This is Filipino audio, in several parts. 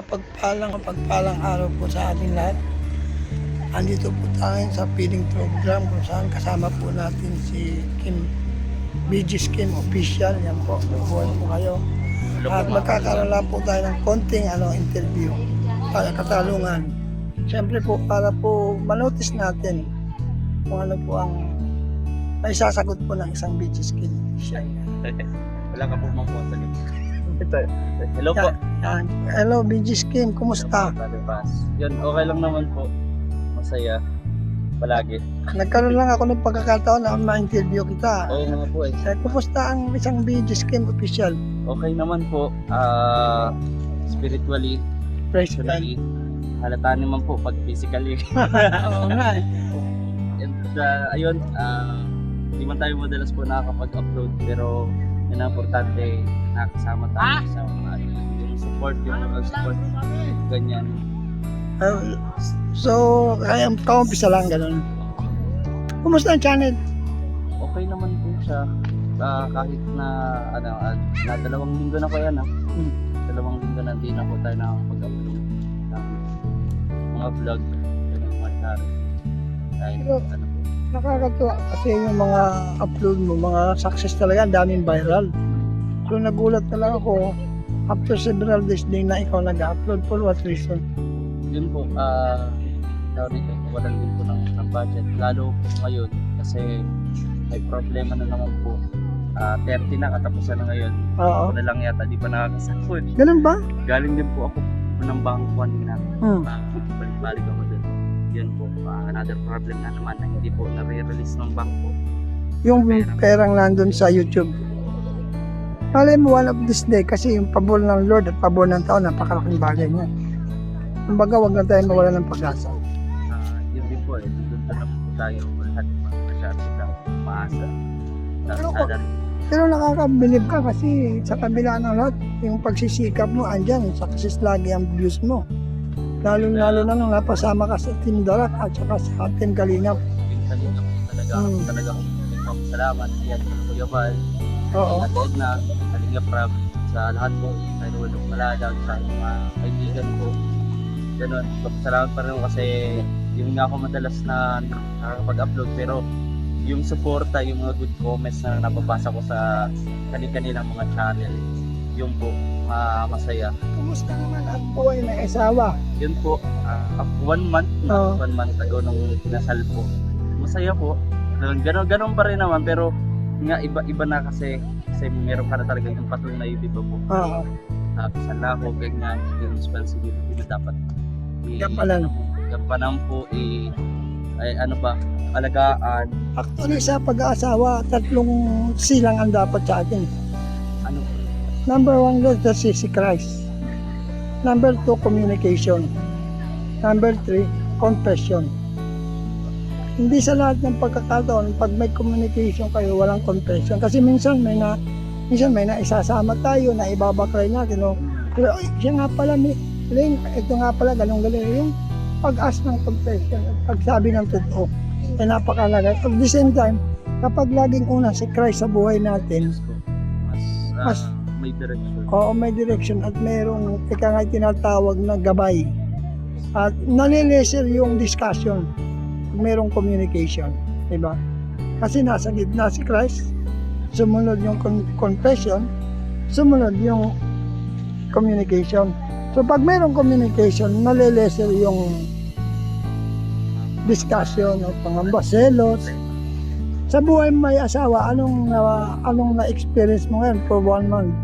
Mapagpalang araw po sa ating lahat. Andito po tayo sa feeding program kung saan kasama po natin si Kim, BG Skin Official. Yan po, buwan po kayo. At magkakaroon lang po tayo ng konting interview para katalungan. Siyempre po, para po manotice natin kung ano po ang may sasagot po ng isang BG Skin Official. Wala ka po makuha sa Hello po. Yan. Hello, BG Skin, kumusta? Yun, okay lang naman po. Masaya. Palagi. Nagkaroon lang ako ng pagkakataon na ma-interview kita. Oo nga po eh. Kumusta ang isang BG Skin Official? Okay naman po. Spiritually, Praise God. personally, halata naman po pag physically. Oo nga eh. And ayun, hindi man tayo madalas po nakakapag-upload pero yun ang importante, nakasama tayo sa mga yung support, ganyan. So, kaya kaumpisa lang ganun. Kumusta ang channel? Okay naman po siya. Kahit na na 2 linggo na po yan. 2 linggo na hindi na po tayo nakakapag-upload ng mga vlog, yung mga channel. Kahit Pero, ano po. Nakakatuwa kasi yung mga upload mo, mga success talaga, ang daming viral. So nagulat na lang ako after several days din na ikaw nag-upload. For what reason? Yun po, walang din po ng budget. Lalo po ngayon kasi may problema na naman po. 30 na, katapusan na ngayon. Oo. Ako na lang yata, di pa nakakasahod. Ganun ba? Galing din po ako ng bangko kanina. Balik-balik ako dun. Yun po, another problem na naman na hindi po nare-release ng bangko. Yung perang nandun sa YouTube. Malay mo one of this day kasi yung pabor ng Lord at pabor ng tao, napakalaking bagay niya. Kumbaga, wag na tayo mawala ng pag-asa. Yun din po, doon na po tayo lahat masyado sa maasa. Pero nakakabilib ka kasi sa kabila ng lahat, yung pagsisikap mo, andyan, success lagi ang views mo. Lalo na nung napasama ka sa Team Darat at saka sa Team Kalingap. Yung Kalingap talaga salamat. Yan, Kuya Val. Oo. At Edna, Kalingap Rab, sa lahat po, sa Inuulong Malalag, sa mga kaibigan ko. Ganun, salamat pa rin kasi yung nga ako madalas na nakakapag-upload pero yung suporta, yung mga good comments na nababasa ko sa kanilang mga channel, yung po, masaya. Kumusta naman ang buhay ng asawa? Yun po, 1 month na, 1 month ago nung kinasal po. Masaya po. Ganun pa rin naman pero nga iba na kasi meron ka na talaga yung patunay, di ba po? Oo. Kasal na ako, ganyan, yung responsibility na dapat gampanan po, alagaan. Actually, sa pag-aasawa, 3 silang ang dapat sa atin. Ano po? Number 1, Lord, that's si Christ. Number 2, communication. Number 3, confession. Hindi sa lahat ng pagkakataon, pag may communication kayo, walang confession. Kasi minsan may naisasama tayo, na ibabakray natin. No? Pero siya nga pala, ito nga pala, ganun-ganun. Yung pag-ask ng confession, pagsabi ng totoo, ay napakalaga. At the same time, kapag laging una si Christ sa buhay natin, Mas may direction. Oo, may direction at mayroong nga tinatawag na gabay. At nalilesser yung discussion pag mayroong communication, diba? Kasi nasa gitna si Christ, sumunod yung confession, sumunod yung communication. So pag mayroong communication, nalilesser yung discussion o pangamba, selos. Sa buhay may asawa, anong na-experience mo ngayon for 1 month?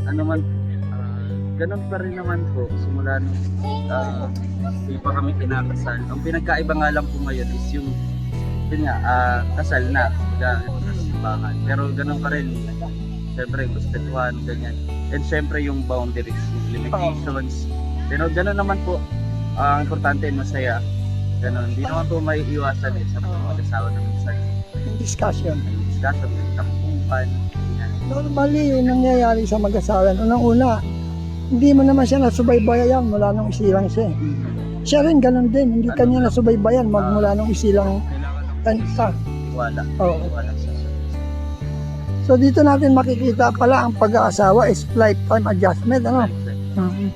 Ano man, ganun pa rin naman po simula nung hindi pa kami kinakasal. Ang pinagkaiba nga lang po ngayon is yung kasal na sa simbahan. Pero ganun pa rin, siyempre respetuhan, ganyan. And siyempre yung boundaries, yung limitations. Pero ganun naman po, ang importante masaya. Ganun, hindi naman po may iwasan sa mga mag-asawa na minsan. Yung discussion. Yung tampukan, ganyan. Normally, yung nangyayari sa mag-asawa, unang-una, hindi mo naman siya nasubaybayan mula nung isilang siya. Siya rin ganun din, hindi kanya nasubaybayan mula nung isilang Kailangan ka. ng wala. Oo. Wala sa So So dito natin makikita pala ang pag-aasawa is lifetime adjustment, ano? Mhm.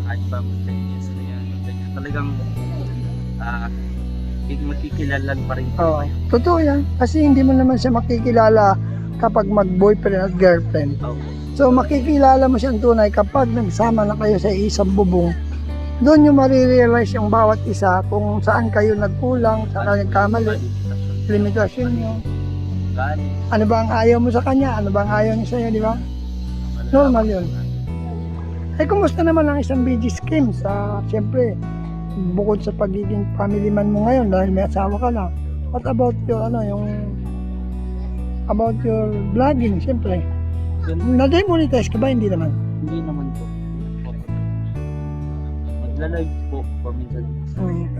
Kahit pa mag-10 na yan, ganyan. Talagang magkikilalan pa rin po Oo. kayo. Totoo yan. Kasi hindi mo naman siya makikilala kapag mag-boyfriend at girlfriend. Opo. So makikilala mo siyang tunay kapag nagsama na kayo sa isang bubong. Doon yung marirealize yung bawat isa kung saan kayo nagkulang, saan kayo nagkamali, limitasyon nyo. Galing. Ano ba ang ayaw mo sa kanya? Ano ba ang ayaw niya sa'yo, di ba? Normal yun. Eh, kumusta naman ang isang BG scheme sa, siyempre, bukod sa pagiging family man mo ngayon dahil may asawa ka na. What about your, about your vlogging, siyempre? Na-demonetize ka ba? Hindi naman. Hindi naman po. Magla-live po paminsan.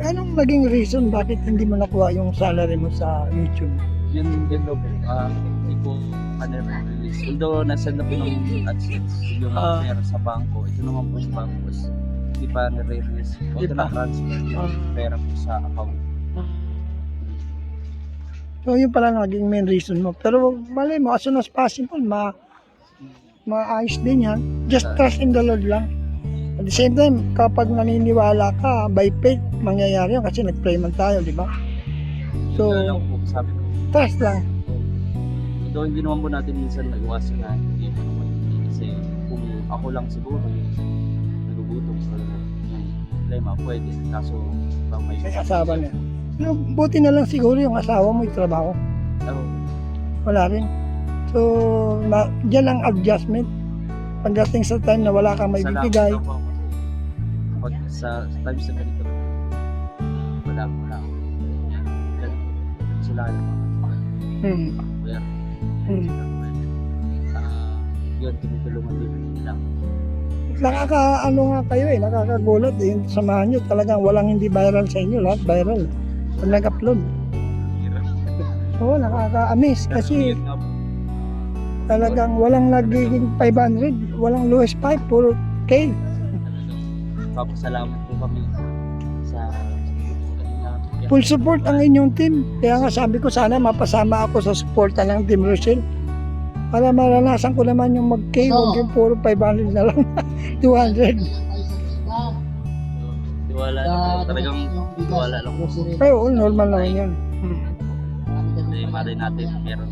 Anong naging reason bakit hindi mo nakuha yung salary mo sa YouTube? Yun daw po. Hindi po release. Although nasa na po ng AdSense yung pera sa bangko. Ito naman po yung bangko. Hindi pa nare-release. Ito na transfer yung pera po sa account. So yun pala naging main reason mo. Pero malay mo, as soon as possible, maayos din yan. Just trust in the Lord lang. At the same time, kapag naniniwala ka, by faith, mangyayari yun kasi nag-pray man tayo, di ba? So, Yun lang po sabi ko. trust lang. Although hindi naman po natin minsan nag-iwasan na hindi mo naman. Kasi kung ako lang siguro yung nagugutom sa problema, pwede. Kaso bang may Asawa niya. Pero buti na lang siguro yung asawa mo yung trabaho. Wala rin. So, dyan ang adjustment. Pagdating sa time na wala kang maibibigay. Pag sa time sa ganito, wala. Sila yung mga yun, tinutulungan din nila. Nakakaano nga kayo nakakagulat yung samahan nyo. Talagang walang hindi viral sa inyo. Lahat viral. Pag nag-upload. Oo, nakaka-amaze kasi talagang walang nagiging 500, walang lowest 5, puro K. Papasalamat po kami sa Full support ang inyong team. Kaya nga sabi ko sana mapasama ako sa suporta ng Team Rochelle. Para maranasan ko naman yung mag-K, huwag yung puro 500 na lang. 200. Tiwala lang. Talagang tiwala lang. Ay, oo, normal naman yan. Hindi, malay natin meron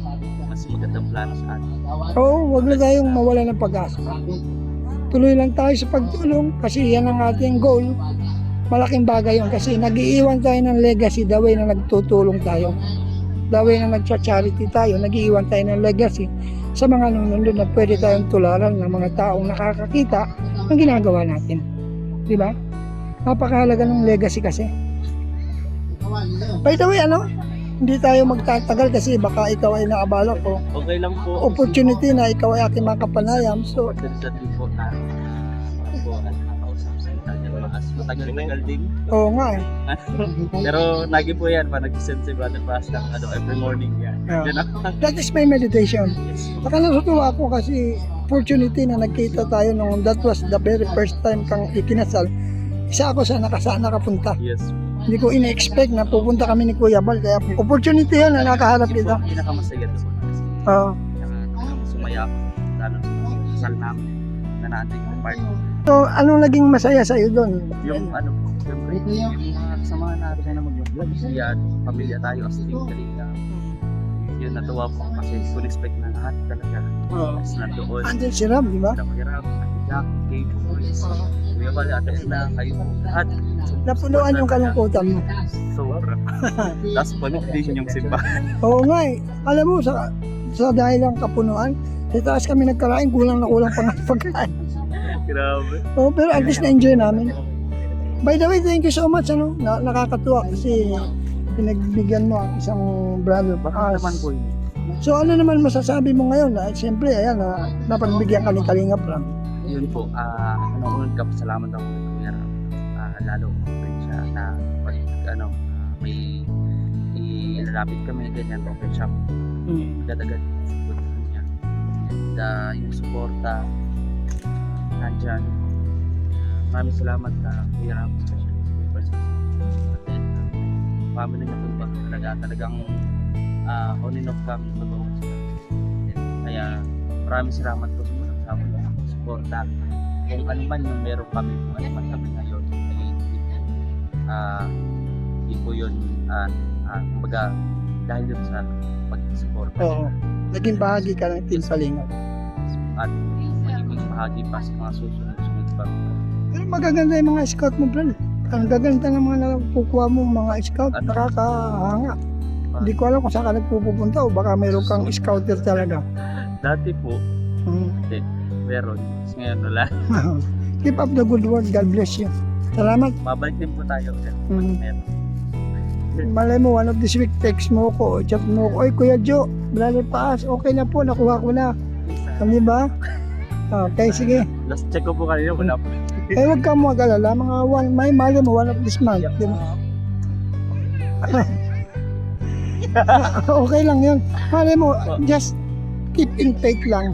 mas magandang plano sa atin. Oo, huwag na tayong mawala ng pag-asa. Tuloy lang tayo sa pagtulong kasi yan ang ating goal. Malaking bagay yun kasi nag-iiwan tayo ng legacy the way na nagtutulong tayo. The way na nagcha-charity tayo, nag-iiwan tayo ng legacy sa mga nanonood na pwede tayong tularan ng mga taong nakakakita ng ginagawa natin. Di ba? Napakahalaga ng legacy kasi. By the way, hindi tayo magtatagal kasi baka ikaw ay naabala ko. Okay lang po. Opportunity na ikaw ay aking makapanayam. So, Pagkalisan din po na po at nakausap sa Italian mas matagal-tagal din. oo nga Pero lagi po yan pa nag-send si Brother Paz ng every morning yan. Yeah. Yan ako. That is my meditation. Yes. Baka natutuwa ako kasi opportunity na nagkita tayo nung that was the very first time kang ikinasal. Isa ako sa nakapunta. Yes. Hindi ko ina-expect na pupunta kami ni Kuya Bal. Kaya opportunity yun na nakaharap Yun po kita. ang pinakamasaya doon. Oo. Sumaya ako. Lalo sa kasal namin na natin yung partner. So, anong naging masaya sa'yo doon? Yung siyempre, yung mga kasama natin na mag-vlog siya, pamilya tayo as team Kalinga. Yun, natuwa po kasi expect na lahat talaga. As nandoon. Andyan si Ram, di ba? Hirap, Jack, Kate, Boys, Kuya Bal, Ate Ella, kayo lahat. Napunuan yung kalungkutan mo. Sobra. Tapos puno din yung simbahan. Oo nga Alam mo, sa dahil lang kapunuan, sa taas kami nagkarain, kulang pa nga pagkain. Grabe. Oo, pero at least na-enjoy namin. By the way, thank you so much. Nakakatuwa kasi pinagbigyan mo ang isang brother pa. Naman po yun. So ano naman masasabi mo ngayon? Siyempre, ayan, napagbigyan ka ni Kalinga Pram. Yun po, unang kapasalamat ako kay Kuya Ram. Lalo ko siya na pag may ilalapit kami ganyan, okay siya. Dadagan support niya. And yung suporta nandyan. Maraming salamat Kuya Ram, especially family niya po ba talagang on and off kami totoo sila. Kaya maraming salamat po sa mga suporta. Kung ano man yung meron kami, kung ano man kami ngayon, hindi po yun, kumbaga, dahil yun sa pag-suporta. Oo. Naging bahagi ka ng Team Kalingap. At magiging bahagi pa sa mga susunod pa. Pero magaganda yung mga scout mo, bro. Ang gaganda ng mga nakukuha mo mga scout, nakakahanga. Hindi ko alam kung saan ka nagpupunta o baka mayroon kang scouter talaga. Dati po, hindi. Meron. Kasi ngayon wala. Keep up the good work. God bless you. Salamat. Mabalik din po tayo. Mm. Malay mo, one of this week, text mo ko, chat mo ko, oy Kuya Joe, Brother Paas, okay na po, nakuha ko na. Di ba? Okay, sige. Last check ko po kanina, wala po. Eh, huwag kang mag-alala, mga may mali mo, one of this month. Di ba? Okay lang yun. Malay mo, just keep in faith lang.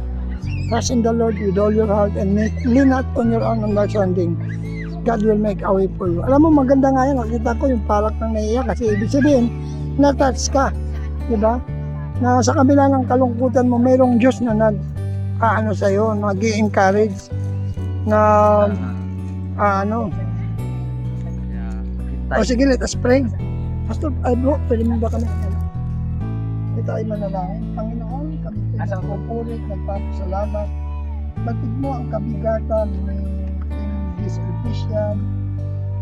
Trust in the Lord with all your heart and lean not on your own understanding. God will make a way for you. Alam mo, maganda nga yan. Nakita ko yung palak ng naiiyak kasi ibig sabihin, na-touch ka. Diba? Na sa kabila ng kalungkutan mo, mayroong Diyos na nag-aano sa'yo, nag-i-encourage na o sige, let us pray. Pastor, bro, pwede mo ba kami? Hindi tayo manalangin. Panginoon, kami pinagpupulit, nagpapasalamat. Batid mo ang kabigatan ni this Christian.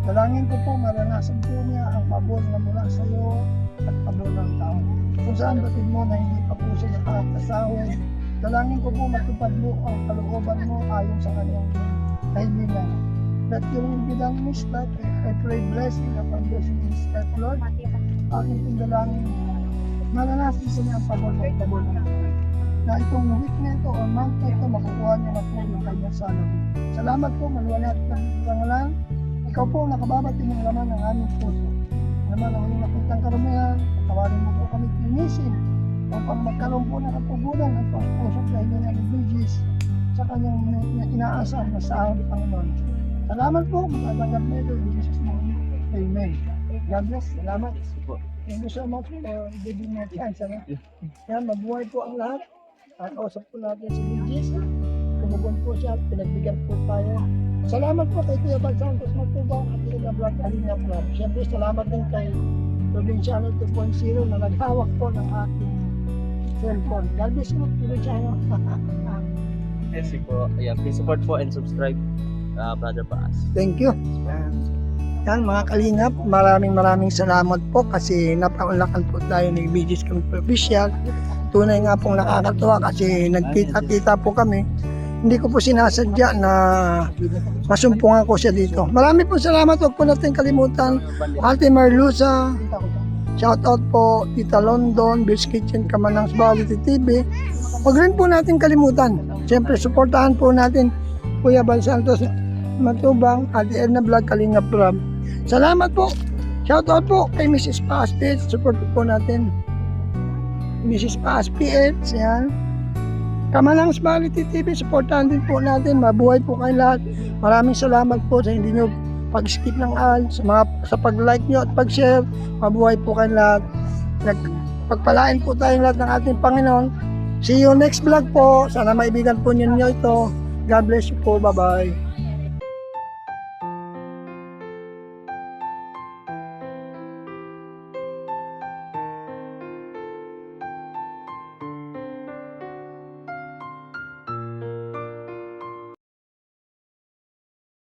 Dalangin ko po, maranasan po niya ang pabor na mula sa iyo at pabor ng tao. Kung saan batid mo na hindi pa po siya nakakasahod, dalangin ko po matupad mo ang kalooban mo ayon sa kanyang kahilingan. That your will be done, Miss Pat. I pray blessing upon this Miss Pat, Lord. Aking pindalangin, maranasan po niya ang pabor ng tao. Na itong week na ito o month na ito, makukuha niya na po yung kanyang salary. Salamat po, maluwalat ng pangalan. Ikaw po nakababating ng laman ng aming puso. Naman ang iyong nakitang karamihan, patawarin mo po kami linisin upang magkaroon po ng kapugunan at puso dahil niya ng Bridges sa kanyang inaasam na sahod, Panginoon. Salamat po, magandang medyo in Jesus' name. Amen. God bless. Salamat. Thank you so much for giving me a chance. Yan, mabuhay po ang lahat. At usap po natin si Bridges. Tumugon po siya at pinagbigyan po tayo. Salamat po kay Kuya Bal Santos Matubang at Kuya Vlog Alina Vlog. Siyempre salamat din kay Provinciano 2.0 na naghawak po ng ating cellphone. God bless you, Provinciano. Yes po. Ayan, please support po and subscribe, Brother Paas. Thank you. Yan mga kalingap, maraming salamat po kasi napaunlakan po tayo ni Bridges Community Official. Tunay nga pong nakakatuwa kasi nagkita-kita po kami. Hindi ko po sinasadya na masumpungan ko siya dito. Marami po salamat. Huwag po natin kalimutan. Ate Marlusa, shout out po Tita London, Bill's Kitchen, Kamanang Quality TV. Huwag rin po natin kalimutan. Siyempre, suportahan po natin Kuya Bal Santos Matubang, Ate Edna Vlog, Kalinga Prab. Salamat po. Shout out po kay Mrs. Paas PH. Support po natin Mrs. Paas PH. Yan. Kamanang Quality TV, supportahan din po natin. Mabuhay po kayo lahat. Maraming salamat po sa hindi nyo pag-skip ng ads, sa pag-like nyo at pag-share. Mabuhay po kayo lahat. Pagpalain po tayong lahat ng ating Panginoon. See you next vlog po. Sana maibigan po ninyo ito. God bless you po. Bye-bye.